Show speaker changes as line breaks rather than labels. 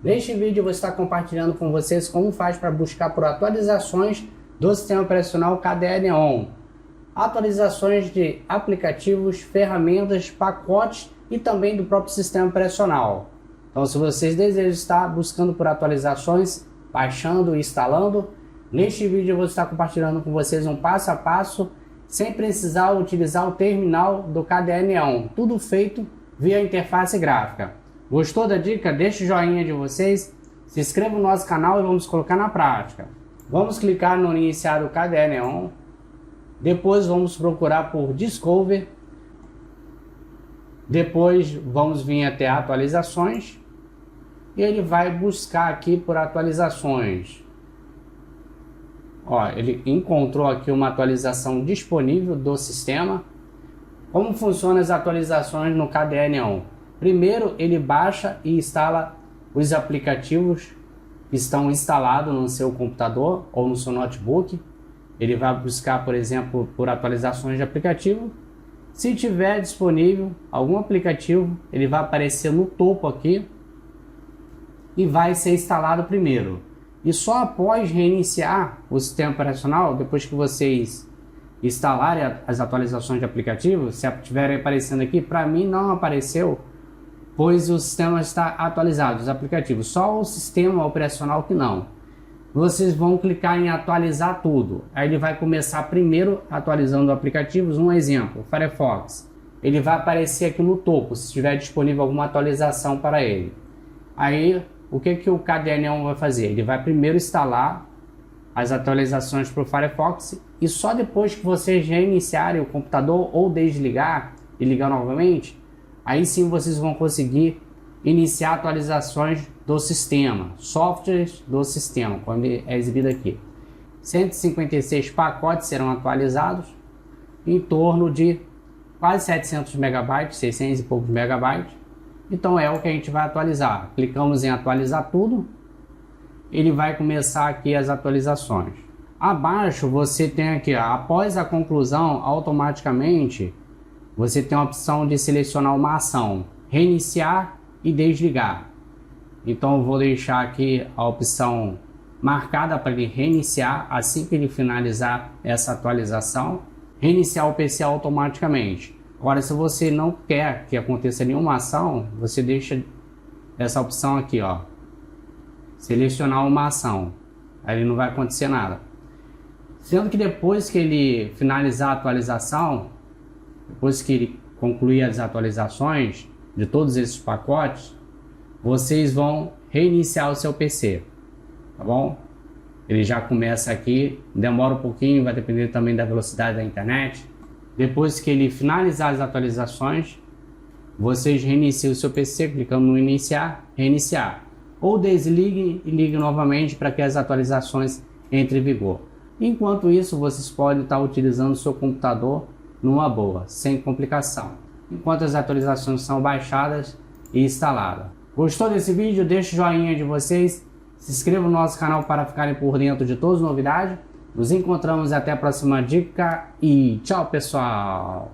Neste vídeo eu vou estar compartilhando com vocês como faz para buscar por atualizações do sistema operacional KDE Neon. Atualizações de aplicativos, ferramentas, pacotes e também do próprio sistema operacional. Então, se vocês desejam estar buscando por atualizações, baixando e instalando, neste vídeo eu vou estar compartilhando com vocês um passo a passo, sem precisar utilizar o terminal do KDE Neon. Tudo feito via interface gráfica. Gostou da dica? Deixe o joinha de vocês, se inscreva no nosso canal e vamos colocar na prática. Vamos clicar no iniciar o KDE Neon, depois vamos procurar por Discover, depois vamos vir até atualizações e ele vai buscar aqui por atualizações. Ó, ele encontrou aqui uma atualização disponível do sistema. Como funcionam as atualizações no KDE Neon? Primeiro, ele baixa e instala os aplicativos que estão instalados no seu computador ou no seu notebook. Ele vai buscar, por exemplo, por atualizações de aplicativo. Se tiver disponível algum aplicativo, ele vai aparecer no topo aqui e vai ser instalado primeiro. E só após reiniciar o sistema operacional, depois que vocês instalarem as atualizações de aplicativo, se estiverem aparecendo aqui, para mim não apareceu, pois o sistema está atualizado, os aplicativos, só o sistema operacional que não. Vocês vão clicar em atualizar tudo, aí ele vai começar primeiro atualizando aplicativos. Um exemplo, o Firefox, ele vai aparecer aqui no topo, se estiver disponível alguma atualização para ele. Aí o que o KDE Neon vai fazer? Ele vai primeiro instalar as atualizações para o Firefox e só depois que vocês reiniciarem o computador ou desligar e ligar novamente, aí sim vocês vão conseguir iniciar atualizações do sistema, softwares do sistema, como é exibido aqui. 156 pacotes serão atualizados, em torno de quase 700 megabytes, 600 e poucos megabytes. Então é o que a gente vai atualizar. Clicamos em atualizar tudo, ele vai começar aqui as atualizações. Abaixo você tem aqui, ó, após a conclusão, automaticamente você tem a opção de selecionar uma ação, reiniciar e desligar. Então eu vou deixar aqui a opção marcada para ele reiniciar assim que ele finalizar essa atualização, reiniciar o PC automaticamente. Agora, se você não quer que aconteça nenhuma ação, você deixa essa opção aqui, ó, selecionar uma ação, aí não vai acontecer nada. Sendo que depois que ele finalizar a atualização, depois que ele concluir as atualizações de todos esses pacotes, vocês vão reiniciar o seu PC, tá bom? Ele já começa aqui, demora um pouquinho, vai depender também da velocidade da internet. Depois que ele finalizar as atualizações, vocês reiniciam o seu PC clicando no iniciar, reiniciar. Ou desliguem e liguem novamente para que as atualizações entrem em vigor. Enquanto isso, vocês podem estar utilizando o seu computador numa boa, sem complicação, enquanto as atualizações são baixadas e instaladas. Gostou desse vídeo? Deixe o joinha de vocês, se inscreva no nosso canal para ficarem por dentro de todas as novidades. Nos encontramos até a próxima dica e tchau, pessoal!